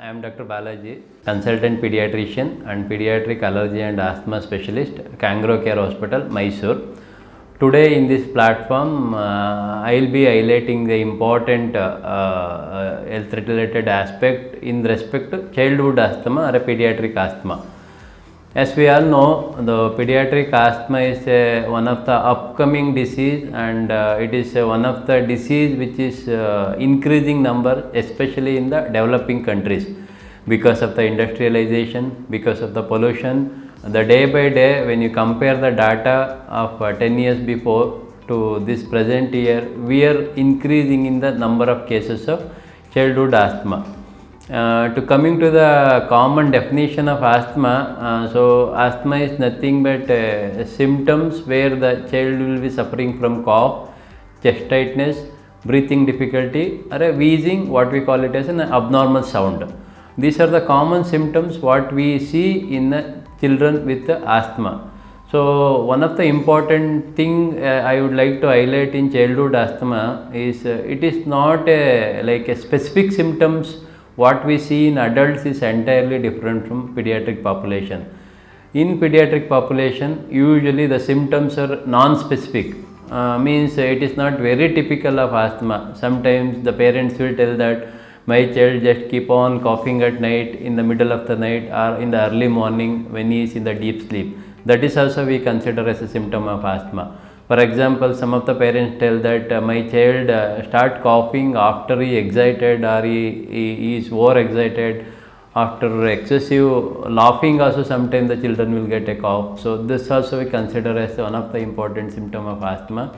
am Dr. Balaji, consultant pediatrician and pediatric allergy and asthma specialist, Kangaroo Care Hospital, Mysore. Today in this platform, I will be highlighting the important health related aspect in respect to childhood asthma or pediatric asthma. As we all know, the pediatric asthma is one of the upcoming disease, and it is one of the disease which is increasing number, especially in the developing countries, because of the industrialization, because of the pollution. The day by day, when you compare the data of 10 years before to this present year, we are increasing in the number of cases of childhood asthma. To coming to the common definition of asthma, so asthma is nothing but symptoms where the child will be suffering from cough, chest tightness, breathing difficulty, or a wheezing, what we call it as an abnormal sound. These are the common symptoms what we see in children with asthma. So one of the important thing I would like to highlight in childhood asthma is it is not like a specific symptoms. What we see in adults is entirely different from pediatric population. In pediatric population, usually the symptoms are non-specific, means it is not very typical of asthma. Sometimes the parents will tell that my child just keep on coughing at night, in the middle of the night or in the early morning when he is in the deep sleep. That is also we consider as a symptom of asthma. For example, some of the parents tell that my child start coughing after he excited, or he is over excited. After excessive laughing also sometimes the children will get a cough. So this also we consider as one of the important symptom of asthma.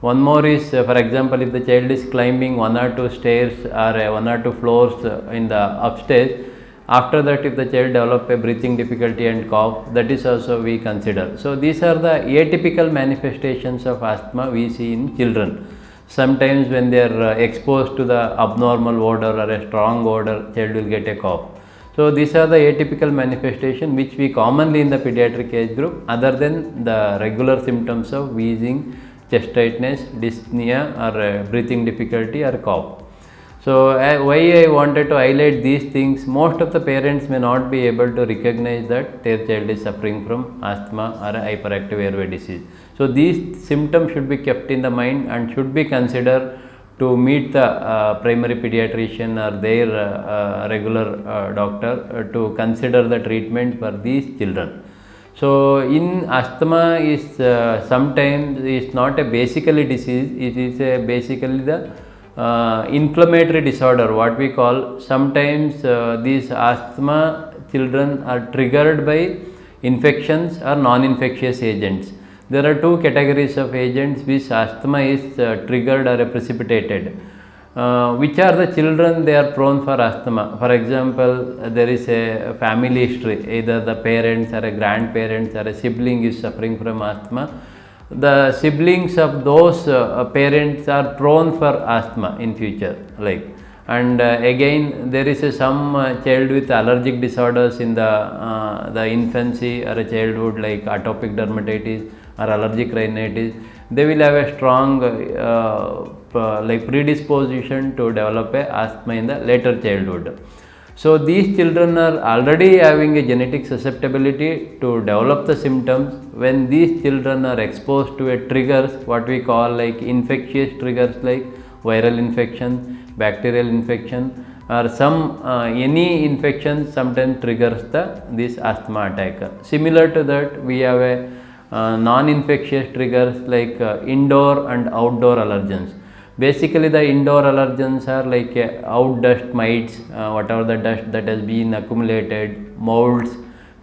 One more is, for example, if the child is climbing one or two stairs or one or two floors in the upstairs, after that if the child develop a breathing difficulty and cough, that is also we consider. So these are the atypical manifestations of asthma we see in children. Sometimes when they are exposed to the abnormal odor or a strong odor, child will get a cough. So these are the atypical manifestation which we commonly in the pediatric age group, other than the regular symptoms of wheezing, chest tightness, dyspnea, or breathing difficulty or cough. So why I wanted to highlight these things, most of the parents may not be able to recognize that their child is suffering from asthma or hyperactive airway disease. So these symptoms should be kept in the mind and should be considered to meet the primary pediatrician or their regular doctor to consider the treatment for these children. So in asthma is sometimes is not a basically disease, it is basically the inflammatory disorder, what we call. Sometimes these asthma children are triggered by infections or non-infectious agents. There are two categories of agents which asthma is triggered or precipitated. Which are the children they are prone for asthma? For example, there is a family history, either the parents or a grandparents or a sibling is suffering from asthma. The siblings of those parents are prone for asthma in future, like. And again there is some child with allergic disorders in the infancy or a childhood, like atopic dermatitis or allergic rhinitis. They will have a strong like predisposition to develop a asthma in the later childhood. So these children are already having a genetic susceptibility to develop the symptoms. When these children are exposed to a triggers, what we call like infectious triggers like viral infection, bacterial infection, or some any infection sometimes triggers this asthma attack. Similar to that, we have a non-infectious triggers like indoor and outdoor allergens. Basically the indoor allergens are like out dust mites, whatever the dust that has been accumulated, molds,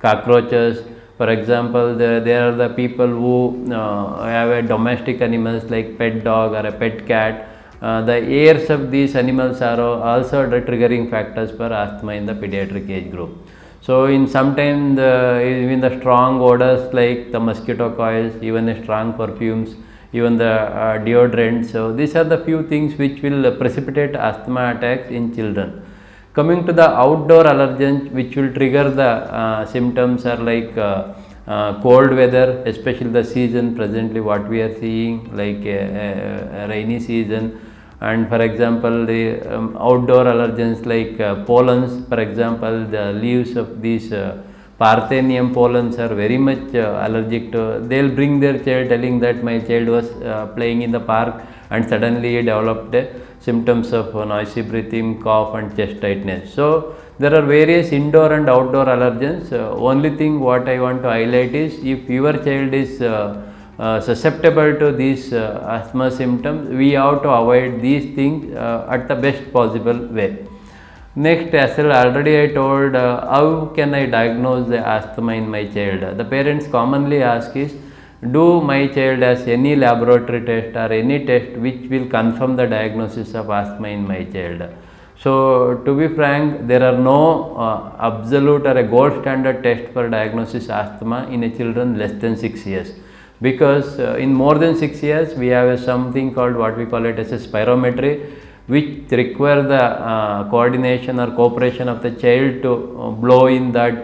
cockroaches. For example, there are the people who have a domestic animals like pet dog or a pet cat. The airs of these animals are also the triggering factors for asthma in the pediatric age group. So in sometimes even the strong odors like the mosquito coils, even the strong perfumes, even the deodorant. So these are the few things which will precipitate asthma attacks in children. Coming to the outdoor allergens which will trigger the symptoms are like cold weather, especially the season presently what we are seeing, like rainy season, And for example, the outdoor allergens like pollens, for example, the leaves of these Parthenium pollens are very much allergic to. They'll bring their child telling that my child was playing in the park and suddenly developed symptoms of noisy breathing, cough and chest tightness. So there are various indoor and outdoor allergens. Only thing what I want to highlight is, if your child is susceptible to these asthma symptoms, we have to avoid these things at the best possible way. Next, as well, already I told how can I diagnose the asthma in my child. The parents commonly ask is, do my child has any laboratory test or any test which will confirm the diagnosis of asthma in my child. So to be frank, there are no absolute or a gold standard test for diagnosis asthma in a children less than 6 years. Because in more than 6 years, we have something called what we call it as a spirometry, which require the coordination or cooperation of the child to blow in that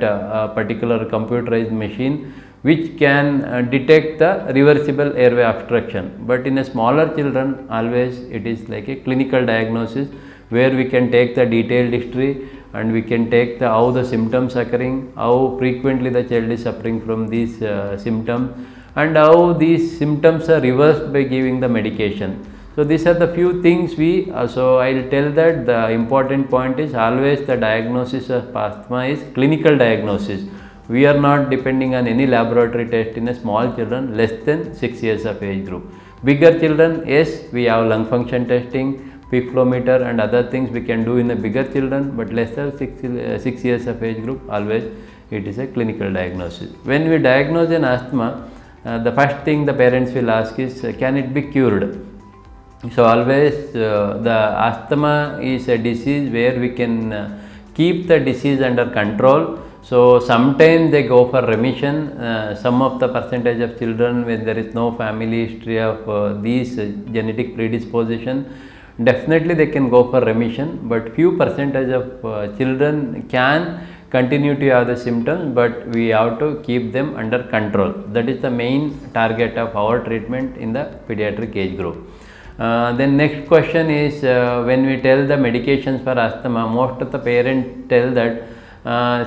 particular computerized machine, which can detect the reversible airway obstruction. But in a smaller children, always it is like a clinical diagnosis, where we can take the detailed history and we can take the how the symptoms occurring, how frequently the child is suffering from these symptoms, and how these symptoms are reversed by giving the medication. So these are the few things we, so I will tell that the important point is always the diagnosis of asthma is clinical diagnosis. We are not depending on any laboratory test in a small children less than 6 years of age group. Bigger children, yes, we have lung function testing, peak flow meter and other things we can do in the bigger children, but less than 6 years of age group, always it is a clinical diagnosis. When we diagnose an asthma, the first thing the parents will ask is, can it be cured? So always the asthma is a disease where we can keep the disease under control. So sometimes they go for remission. Some of the percentage of children when there is no family history of these genetic predisposition, definitely they can go for remission. But few percentage of children can continue to have the symptoms, but we have to keep them under control. That is the main target of our treatment in the pediatric age group. Then next question is, when we tell the medications for asthma, most of the parents tell that,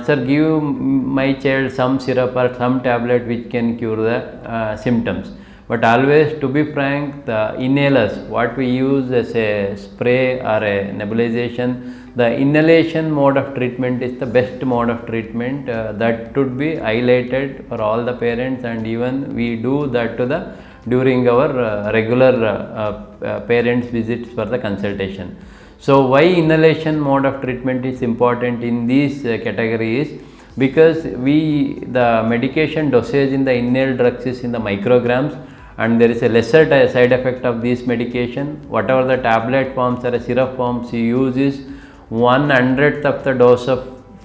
sir, give my child some syrup or some tablet which can cure the symptoms. But always, to be frank, the inhalers, what we use as a spray or a nebulization, the inhalation mode of treatment is the best mode of treatment. That should be highlighted for all the parents, and even we do that to the during our regular parents visits for the consultation. So why inhalation mode of treatment is important in these categories? Because the medication dosage in the inhaled drugs is in the micrograms, and there is a lesser side effect of this medication. Whatever the tablet forms or a syrup forms you use is 1/100th of the dose of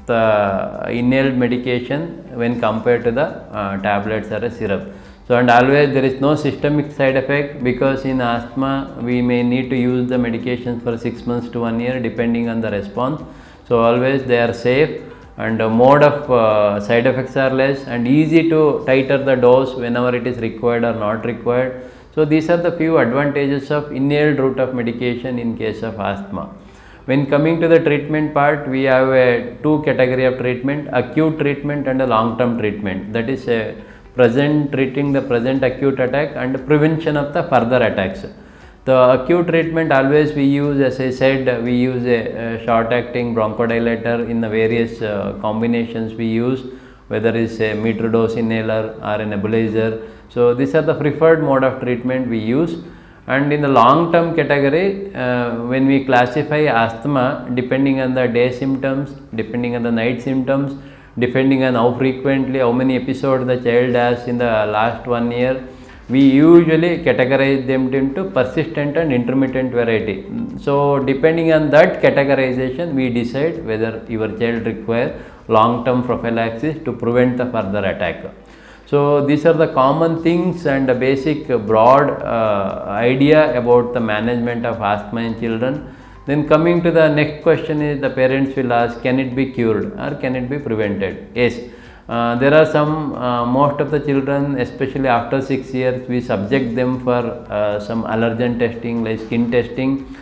the inhaled medication when compared to the tablets or a syrup. So and always there is no systemic side effect, because in asthma we may need to use the medications for 6 months to 1 year depending on the response. So always they are safe, and mode of side effects are less, and easy to titrate the dose whenever it is required or not required. So these are the few advantages of inhaled route of medication in case of asthma. When coming to the treatment part, we have two category of treatment: acute treatment and a long term treatment. That is treating the present acute attack and prevention of the further attacks. The acute treatment, always we use, as I said, we use a short acting bronchodilator in the various combinations we use, whether it's a meter dose inhaler or a nebulizer. So these are the preferred mode of treatment we use. And in the long term category, when we classify asthma depending on the day symptoms, depending on the night symptoms, depending on how frequently, how many episodes the child has in the last 1 year, we usually categorize them into persistent and intermittent variety. So depending on that categorization, we decide whether your child requires long term prophylaxis to prevent the further attack. So these are the common things and the basic broad idea about the management of asthma in children. Then coming to the next question is, the parents will ask, can it be cured or can it be prevented? Yes, there are some, most of the children, especially after 6 years, we subject them for some allergen testing like skin testing.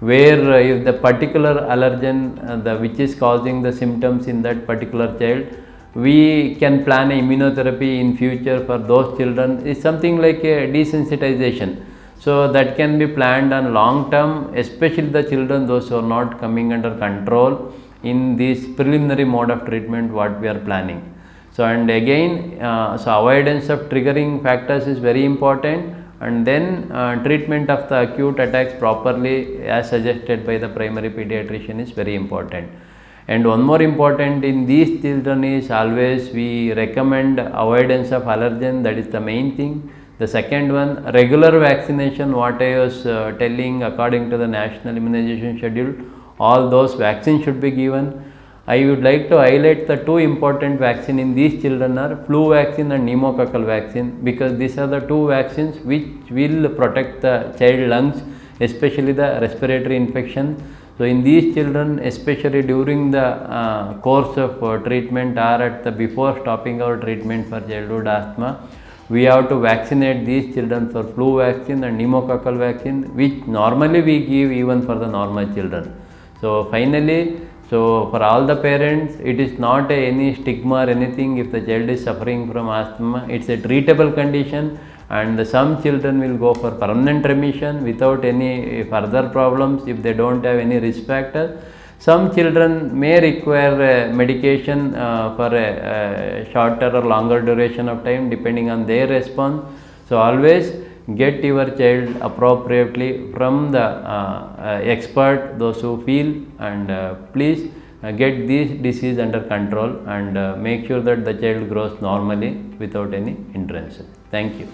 where if the particular allergen which is causing the symptoms in that particular child, we can plan a immunotherapy in future for those children. Is something like a desensitization. So that can be planned on long term, especially the children those who are not coming under control in this preliminary mode of treatment what we are planning. So and again, so avoidance of triggering factors is very important, and then treatment of the acute attacks properly as suggested by the primary pediatrician is very important. And one more important in these children is always we recommend avoidance of allergen, that is the main thing. The second one, regular vaccination, what I was telling according to the national immunization schedule, all those vaccines should be given. I would like to highlight the two important vaccines in these children are flu vaccine and pneumococcal vaccine, because these are the two vaccines which will protect the child lungs, especially the respiratory infection. So in these children, especially during the course of treatment or at the before stopping our treatment for childhood asthma, we have to vaccinate these children for flu vaccine and pneumococcal vaccine, which normally we give even for the normal children. So finally, so for all the parents, it is not any stigma or anything if the child is suffering from asthma. It's a treatable condition, and some children will go for permanent remission without any further problems if they don't have any risk factor. Some children may require medication for a shorter or longer duration of time depending on their response. So always get your child appropriately from the expert, those who feel, and please get this disease under control, and make sure that the child grows normally without any hindrances. Thank you.